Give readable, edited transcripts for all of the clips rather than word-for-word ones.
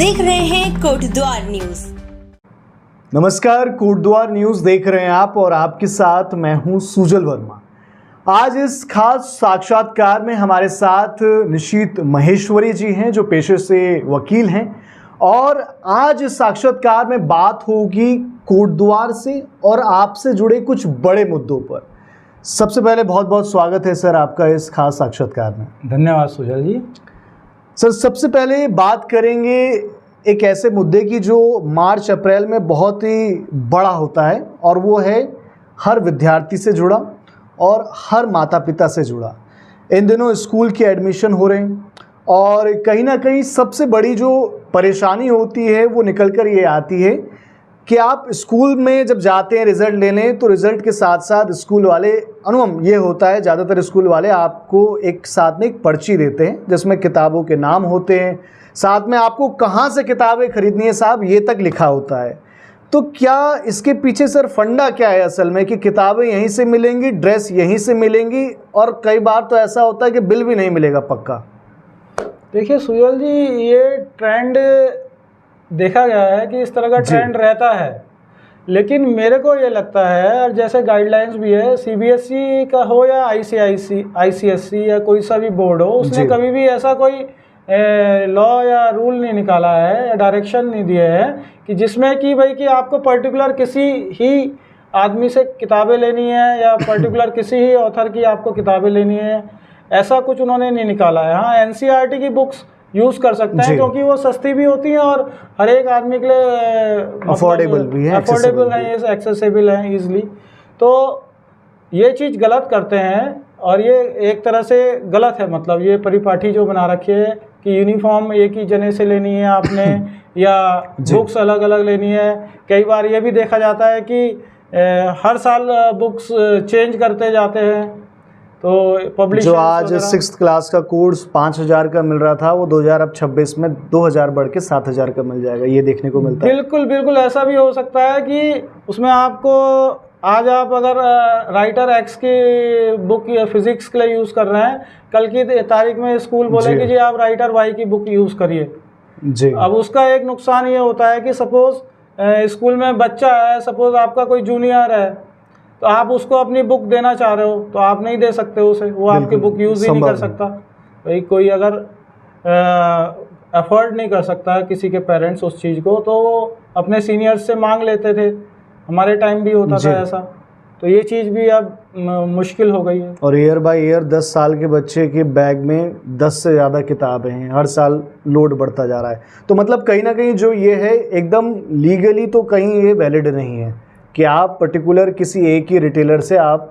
देख रहे हैं कोटद्वार न्यूज। नमस्कार, कोटद्वार न्यूज देख रहे हैं आप और आपके साथ मैं हूं सुजल वर्मा। आज इस खास साक्षात्कार में हमारे साथ निशीत महेश्वरी जी हैं जो पेशे से वकील हैं और आज इस साक्षात्कार में बात होगी कोटद्वार से और आपसे जुड़े कुछ बड़े मुद्दों पर। सबसे पहले बहुत बहुत स्वागत है सर आपका इस खास साक्षात्कार में। धन्यवाद सुजल जी। सर सबसे पहले बात करेंगे एक ऐसे मुद्दे की जो मार्च अप्रैल में बहुत ही बड़ा होता है और वो है हर विद्यार्थी से जुड़ा और हर माता पिता से जुड़ा। इन दिनों स्कूल के एडमिशन हो रहे हैं और कहीं ना कहीं सबसे बड़ी जो परेशानी होती है वो निकल कर ये आती है कि आप स्कूल में जब जाते हैं रिज़ल्ट लेने तो रिज़ल्ट के साथ साथ स्कूल वाले अनुमान ये होता है ज़्यादातर स्कूल वाले आपको एक साथ में एक पर्ची देते हैं जिसमें किताबों के नाम होते हैं, साथ में आपको कहाँ से किताबें खरीदनी है साहब ये तक लिखा होता है। तो क्या इसके पीछे सर फंडा क्या है असल में कि किताबें यहीं से मिलेंगी, ड्रेस यहीं से मिलेंगी और कई बार तो ऐसा होता है कि बिल भी नहीं मिलेगा पक्का। देखिए सुजल जी, ये ट्रेंड देखा गया है कि इस तरह का ट्रेंड रहता है, लेकिन मेरे को ये लगता है और जैसे गाइडलाइंस भी है सीबीएसई का हो या आईसीएसई या कोई सा भी बोर्ड हो, उसने कभी भी ऐसा कोई लॉ या रूल नहीं निकाला है या डायरेक्शन नहीं दिए है कि जिसमें कि भाई कि आपको पर्टिकुलर किसी ही आदमी से किताबें लेनी है या पर्टिकुलर किसी ही ऑथर की आपको किताबें लेनी है, ऐसा कुछ उन्होंने नहीं निकाला है। हाँ, एनसीईआरटी की बुक्स यूज़ कर सकते हैं क्योंकि वो सस्ती भी होती हैं और हर एक आदमी के लिए अफोर्डेबल भी है, एक्सेसिबल है ईजिली। तो ये चीज़ गलत करते हैं और ये एक तरह से गलत है। मतलब ये परिपाटी जो बना रखी है कि यूनिफॉर्म एक ही जने से लेनी है आपने या बुक्स अलग अलग लेनी है। कई बार ये भी देखा जाता है कि हर साल बुक्स चेंज करते जाते हैं। तो पब्लिश जो आज 6th क्लास का कोर्स 5000 का मिल रहा था वो 2026 में 2000 बढ़ के 7000 का मिल जाएगा, ये देखने को मिलता है। बिल्कुल बिल्कुल ऐसा भी हो सकता है कि उसमें आपको आज आप अगर राइटर एक्स की बुक या फिजिक्स के लिए यूज़ कर रहे हैं, कल की तारीख में स्कूल बोले कि जी आप राइटर वाई की बुक यूज़ करिए जी। अब उसका एक नुकसान ये होता है कि सपोज़ स्कूल में बच्चा है, सपोज़ आपका कोई जूनियर है तो आप उसको अपनी बुक देना चाह रहे हो तो आप नहीं दे सकते उसे, वो आपकी बुक यूज़ ही नहीं कर सकता। भाई कोई अगर अफोर्ड नहीं कर सकता है किसी के पेरेंट्स उस चीज़ को तो वो अपने सीनियर्स से मांग लेते थे, हमारे टाइम भी होता था ऐसा। तो ये चीज़ भी अब मुश्किल हो गई है। और ईयर बाय ईयर 10 साल के बच्चे के बैग में 10 से ज़्यादा किताबें हैं, हर साल लोड बढ़ता जा रहा है। तो मतलब कहीं ना कहीं जो ये है एकदम लीगली तो कहीं ये वैलिड नहीं है कि आप पर्टिकुलर किसी एक ही रिटेलर से आप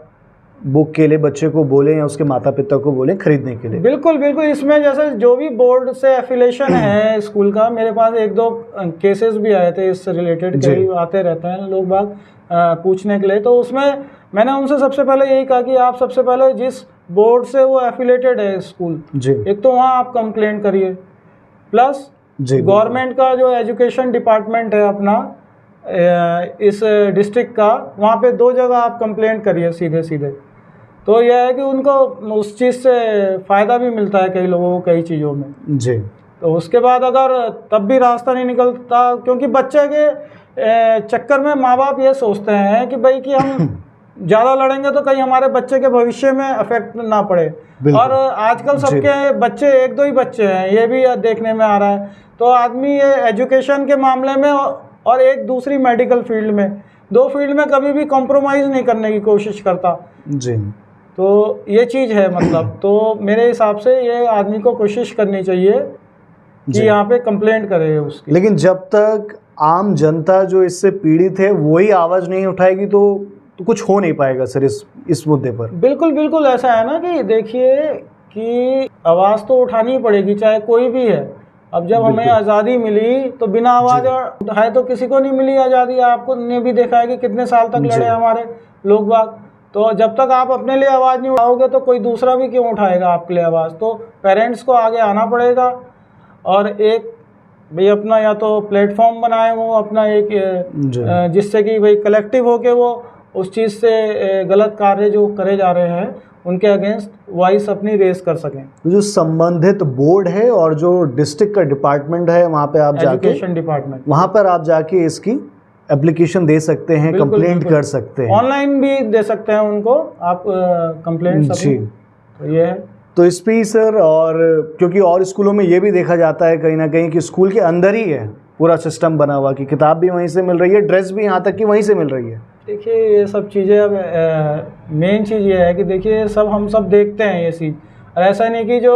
बुक के लिए बच्चे को बोलें या उसके माता पिता को बोलें खरीदने के लिए। बिल्कुल बिल्कुल, इसमें जैसे जो भी बोर्ड से एफिलेशन है स्कूल का, मेरे पास एक दो केसेस भी आए थे इससे रिलेटेड, कई आते रहते हैं लोग बाग पूछने के लिए। तो उसमें मैंने उनसे सबसे पहले यही कहा कि आप सबसे पहले जिस बोर्ड से वो एफिलेटेड है स्कूल, एक तो वहाँ आप कंप्लेंट करिए, प्लस गवर्नमेंट का जो एजुकेशन डिपार्टमेंट है अपना इस डिस्ट्रिक्ट का, वहाँ पे 2 जगह आप कंप्लेंट करिए सीधे सीधे। तो यह है कि उनको उस चीज़ से फ़ायदा भी मिलता है कई लोगों को कई चीज़ों में जी। तो उसके बाद अगर तब भी रास्ता नहीं निकलता, क्योंकि बच्चे के चक्कर में माँ बाप ये सोचते हैं कि भाई कि हम ज़्यादा लड़ेंगे तो कहीं हमारे बच्चे के भविष्य में अफेक्ट ना पड़े। और आजकल सबके बच्चे 1-2 ही बच्चे हैं, ये भी देखने में आ रहा है। तो आदमी ये एजुकेशन के मामले में और एक दूसरी मेडिकल फील्ड में, 2 फील्ड में कभी भी कॉम्प्रोमाइज़ नहीं करने की कोशिश करता जी। तो ये चीज़ है मतलब। तो मेरे हिसाब से ये आदमी को कोशिश करनी चाहिए कि यहाँ पे कंप्लेंट करे उसकी। लेकिन जब तक आम जनता जो इससे पीड़ित है वही आवाज़ नहीं उठाएगी तो कुछ हो नहीं पाएगा सर इस मुद्दे पर। बिल्कुल बिल्कुल, ऐसा है ना कि देखिए कि आवाज़ तो उठानी पड़ेगी चाहे कोई भी है। अब जब हमें आज़ादी मिली तो बिना आवाज़ उठाए तो किसी को नहीं मिली आज़ादी। आपको ने भी देखा है कि कितने साल तक लड़े हमारे लोग बाग। तो जब तक आप अपने लिए आवाज़ नहीं उठाओगे तो कोई दूसरा भी क्यों उठाएगा आपके लिए आवाज़। तो पेरेंट्स को आगे आना पड़ेगा और एक भाई अपना या तो प्लेटफॉर्म बनाए वो अपना एक, जिससे कि भाई कलेक्टिव होके वो उस चीज़ से गलत कार्य जो करे जा रहे हैं उनके अगेंस्ट वॉइस अपनी रेस कर सकें। तो जो संबंधित बोर्ड है और जो डिस्ट्रिक्ट का डिपार्टमेट है वहाँ पे आप जाके, एजुकेशन डिपार्टमेंट, वहाँ पर आप जाके इसकी एप्लीकेशन दे सकते हैं, कंप्लेंट कर सकते हैं, ऑनलाइन भी दे सकते हैं उनको आप कंप्लेंट जी। तो ये है। तो इस पे सर, और क्योंकि और स्कूलों में ये भी देखा जाता है कहीं ना कहीं कि स्कूल के अंदर ही है पूरा सिस्टम बना हुआ कि किताब भी वहीं से मिल रही है, ड्रेस भी यहाँ तक कि वहीं से मिल रही है। देखिए ये सब चीज़ें, अब मेन चीज़ ये है कि देखिए हम सब देखते हैं ये चीज़, और ऐसा नहीं कि जो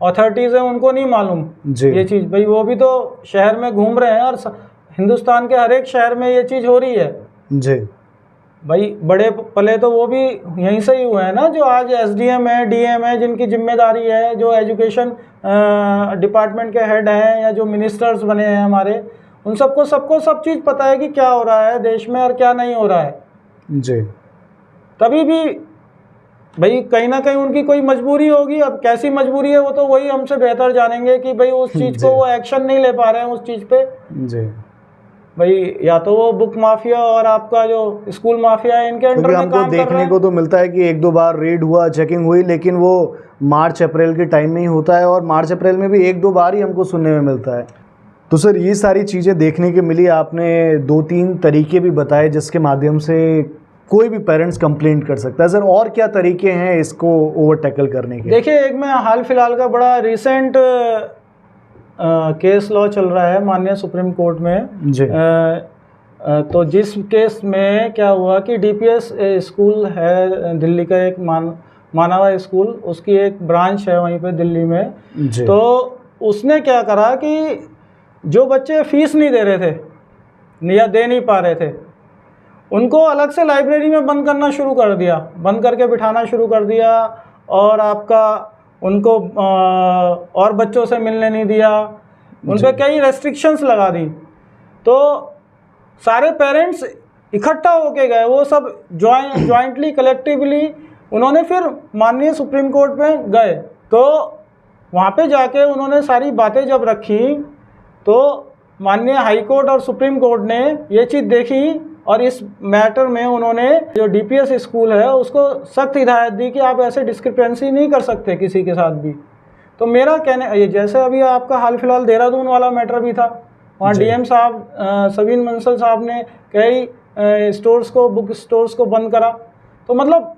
अथॉरिटीज़ हैं उनको नहीं मालूम जी। ये चीज़, भाई वो भी तो शहर में घूम रहे हैं और हिंदुस्तान के हर एक शहर में ये चीज़ हो रही है जी। भाई। बड़े पले तो वो भी यहीं से ही हुए हैं ना, जो आज एसडीएम है, डीएम है, जिनकी जिम्मेदारी है, जो एजुकेशन डिपार्टमेंट के हेड हैं या जो मिनिस्टर्स बने हैं हमारे, उन सबको सब चीज़ पता है कि क्या हो रहा है देश में और क्या नहीं हो रहा है जी। तभी भी भाई कहीं ना कहीं उनकी कोई मजबूरी होगी। अब कैसी मजबूरी है वो तो वही हमसे बेहतर जानेंगे कि भाई उस चीज़ को वो एक्शन नहीं ले पा रहे हैं उस चीज़ पे। जी भाई या तो वो बुक माफिया और आपका जो स्कूल माफिया है, इनके अंडर में हमको काम कर रहे देखने हैं। को तो मिलता है कि 1-2 बार रेड हुआ, चेकिंग हुई, लेकिन वो मार्च अप्रैल के टाइम में ही होता है, और मार्च अप्रैल में भी 1-2 बार ही हमको सुनने में मिलता है। तो सर ये सारी चीज़ें देखने के मिली, आपने 2-3 तरीके भी बताए जिसके माध्यम से कोई भी पेरेंट्स कंप्लेंट कर सकता है। सर और क्या तरीके हैं इसको ओवर टैकल करने के? देखिए एक मैं हाल फिलहाल का बड़ा रिसेंट केस लॉ चल रहा है माननीय सुप्रीम कोर्ट में जी। तो जिस केस में क्या हुआ कि डीपीएस स्कूल है दिल्ली का, एक मानवा स्कूल, उसकी एक ब्रांच है वहीं पे दिल्ली में जी। तो उसने क्या करा कि जो बच्चे फीस नहीं दे रहे थे या दे नहीं पा रहे थे, उनको अलग से लाइब्रेरी में बंद करना शुरू कर दिया, बंद करके बिठाना शुरू कर दिया, और आपका उनको और बच्चों से मिलने नहीं दिया, उन पर कई रेस्ट्रिक्शंस लगा दी। तो सारे पेरेंट्स इकट्ठा होके गए, वो सब जॉइंटली कलेक्टिवली उन्होंने फिर माननीय सुप्रीम कोर्ट में गए। तो वहाँ पे जाके उन्होंने सारी बातें जब रखी तो माननीय हाई कोर्ट और सुप्रीम कोर्ट ने ये चीज़ देखी, और इस मैटर में उन्होंने जो डीपीएस स्कूल है उसको सख्त हिदायत दी कि आप ऐसे डिस्क्रिपेंसी नहीं कर सकते किसी के साथ भी। तो मेरा कहने ये, जैसे अभी आपका हाल फिलहाल देहरादून वाला मैटर भी था, वहाँ डीएम साहब सबीन बंसल साहब ने कई स्टोर्स को, बुक स्टोर्स को बंद करा। तो मतलब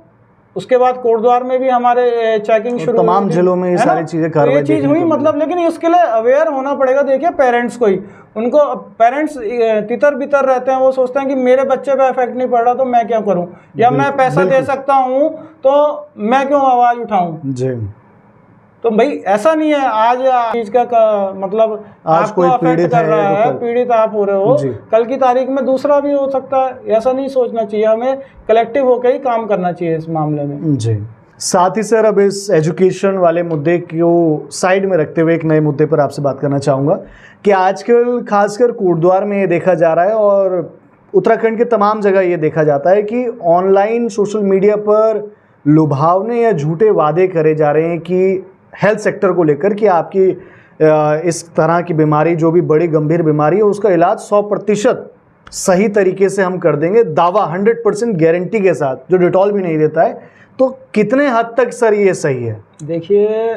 उसके बाद कोटद्वार में भी हमारे चेकिंग शुरू, तमाम जिलों में ये सारी चीज़ें कार्रवाई, ये चीज़ हुई मतलब। लेकिन इसके लिए अवेयर होना पड़ेगा। देखिए पेरेंट्स को ही, उनको पेरेंट्स तितर बितर रहते हैं, वो सोचते हैं कि मेरे बच्चे पे इफेक्ट नहीं पड़ रहा तो मैं क्या करूं, या मैं पैसा दे सकता हूं तो मैं क्यों आवाज़ उठाऊं जी। तो भाई ऐसा नहीं है आज चीज़ का मतलब आज कोई पीड़ित कर रहा है, पीड़ित आप हो रहे हो, कल की तारीख में दूसरा भी हो सकता है। ऐसा नहीं सोचना चाहिए, हमें कलेक्टिव होकर ही काम करना चाहिए इस मामले में जी। साथ ही सर अब इस एजुकेशन वाले मुद्दे को साइड में रखते हुए एक नए मुद्दे पर आपसे बात करना चाहूँगा कि आजकल खासकर कोटद्वार में ये देखा जा रहा है और उत्तराखंड के तमाम जगह ये देखा जाता है कि ऑनलाइन सोशल मीडिया पर लुभावने या झूठे वादे करे जा रहे हैं कि हेल्थ सेक्टर को लेकर कि आपकी इस तरह की बीमारी, जो भी बड़ी गंभीर बीमारी है, उसका इलाज 100% सही तरीके से हम कर देंगे, दावा 100% गारंटी के साथ, जो डिटॉल भी नहीं देता है। तो कितने हद तक सर ये सही है? देखिए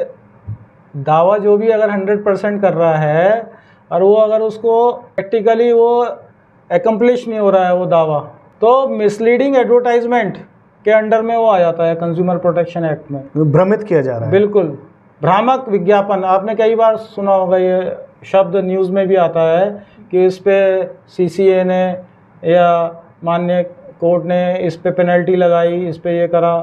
दावा जो भी अगर 100% कर रहा है और वो अगर उसको प्रैक्टिकली वो एकम्प्लिश नहीं हो रहा है वो दावा, तो मिसलीडिंग एडवर्टाइजमेंट के अंडर में वो आ जाता है कंज्यूमर प्रोटेक्शन एक्ट में। भ्रमित किया जा रहा है, बिल्कुल भ्रामक विज्ञापन। आपने कई बार सुना होगा, ये शब्द न्यूज़ में भी आता है कि इस पे सीसीए ने या माननीय कोर्ट ने इस पे पेनल्टी लगाई, इस पे ये करा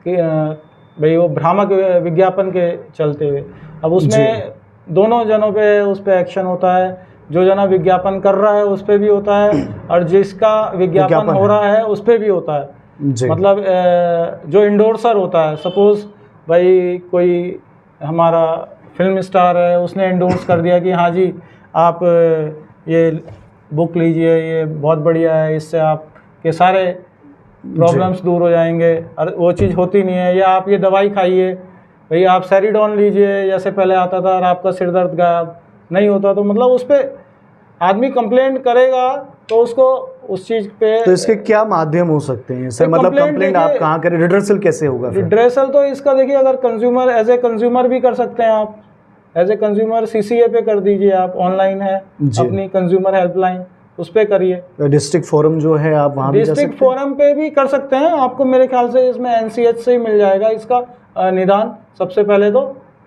कि भाई वो भ्रामक विज्ञापन के चलते हुए। अब उसमें दोनों जनों पे उस पे एक्शन होता है, जो जना विज्ञापन कर रहा है उस पे भी होता है और जिसका विज्ञापन हो रहा है उस पे भी होता है। मतलब जो इंडोर्सर होता है, सपोज भाई कोई हमारा फिल्म स्टार है, उसने इंडोर्स कर दिया कि हाँ जी आप ये बुक लीजिए, ये बहुत बढ़िया है, इससे आपके सारे प्रॉब्लम्स दूर हो जाएंगे, और वो चीज़ होती नहीं है। या आप ये दवाई खाइए, भाई आप सेरिडॉन लीजिए, जैसे पहले आता था, और आपका सिर दर्द गायब नहीं होता। तो मतलब उस पर आदमी कंप्लेंट करेगा तो उसको उस चीज़ पे। तो इसके क्या माध्यम हो सकते हैं सर, मतलब कंप्लेंट आप कहाँ करें, रिड्रेसल कैसे होगा? रिड्रेसल तो इसका देखिए, अगर कंज्यूमर एज ए कंज्यूमर भी कर सकते हैं आप, एज ए कंज्यूमर CCA पे कर दीजिए आप, ऑनलाइन है अपनी कंज्यूमर हेल्पलाइन, उस पे करिए। डिस्ट्रिक्ट फोरम जो है आप वहाँ डिस्ट्रिक्ट फोरम पे भी कर सकते हैं, आपको मेरे ख्याल से इसमें NCH से ही मिल जाएगा इसका निदान, सबसे पहले तो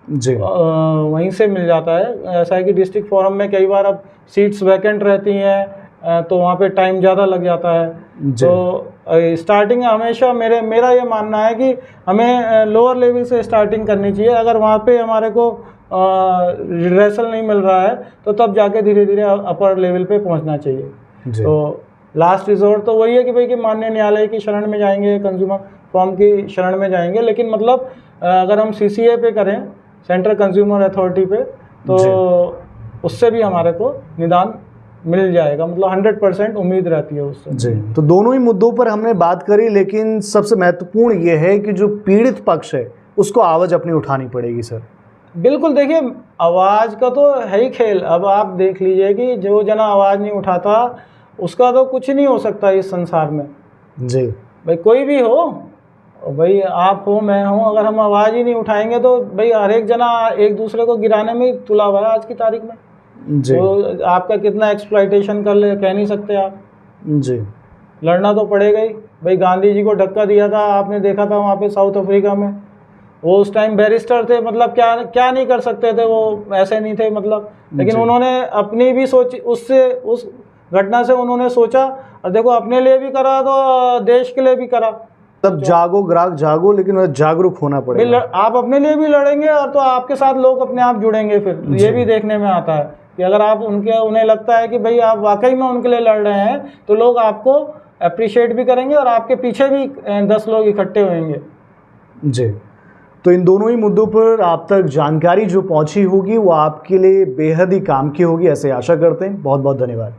जी वहीं से मिल जाता है। ऐसा है कि डिस्ट्रिक्ट फोरम में कई बार अब सीट्स वैकेंट रहती हैं तो वहाँ पे टाइम ज़्यादा लग जाता है। तो स्टार्टिंग हमेशा मेरा ये मानना है कि हमें लोअर लेवल से स्टार्टिंग करनी चाहिए। अगर वहाँ पे हमारे को रिड्रेसल नहीं मिल रहा है तो तब जाके धीरे धीरे अपर लेवल पे पहुँचना चाहिए। तो लास्ट रिजोर्ट तो वही है कि भाई कि माननीय न्यायालय की शरण में जाएंगे, कंज्यूमर फॉर्म की शरण में जाएंगे। लेकिन मतलब अगर हम CCA पे करें, सेंट्रल कंज्यूमर अथॉरिटी पे, तो उससे भी हमारे को निदान मिल जाएगा, मतलब 100% उम्मीद रहती है उससे। जी, तो दोनों ही मुद्दों पर हमने बात करी, लेकिन सबसे महत्वपूर्ण ये है कि जो पीड़ित पक्ष है उसको आवाज़ अपनी उठानी पड़ेगी सर। बिल्कुल, देखिए आवाज़ का तो है ही खेल। अब आप देख लीजिए कि जो जना आवाज़ नहीं उठाता उसका तो कुछ नहीं हो सकता इस संसार में। जी भाई कोई भी हो, भाई आप हो, मैं हूँ, अगर हम आवाज़ ही नहीं उठाएंगे तो भाई हर एक जना एक दूसरे को गिराने में ही तुला हुआ है आज की तारीख में। जी तो आपका कितना एक्सप्लॉइटेशन कर ले कह नहीं सकते आप। जी, लड़ना तो पड़ेगा ही। भाई गांधी जी को धक्का दिया था, आपने देखा था वहाँ पे साउथ अफ्रीका में, वो उस टाइम बैरिस्टर थे, मतलब क्या नहीं कर सकते थे, वो ऐसे नहीं थे मतलब। लेकिन उन्होंने अपनी भी सोची, उस घटना से उन्होंने सोचा, और देखो अपने लिए भी करा तो देश के लिए भी करा। तब जागो ग्राहक जागो, लेकिन जागरूक होना पड़ेगा। आप अपने लिए भी लड़ेंगे और तो आपके साथ लोग अपने आप जुड़ेंगे। फिर ये भी देखने में आता है कि अगर आप उन्हें लगता है कि भाई आप वाकई में उनके लिए लड़ रहे हैं तो लोग आपको अप्रिशिएट भी करेंगे और आपके पीछे भी 10 लोग इकट्ठे होंगे। जी, तो इन दोनों ही मुद्दों पर आप तक जानकारी जो पहुंची होगी वो आपके लिए बेहद ही काम की होगी, ऐसे आशा करते हैं। बहुत बहुत धन्यवाद।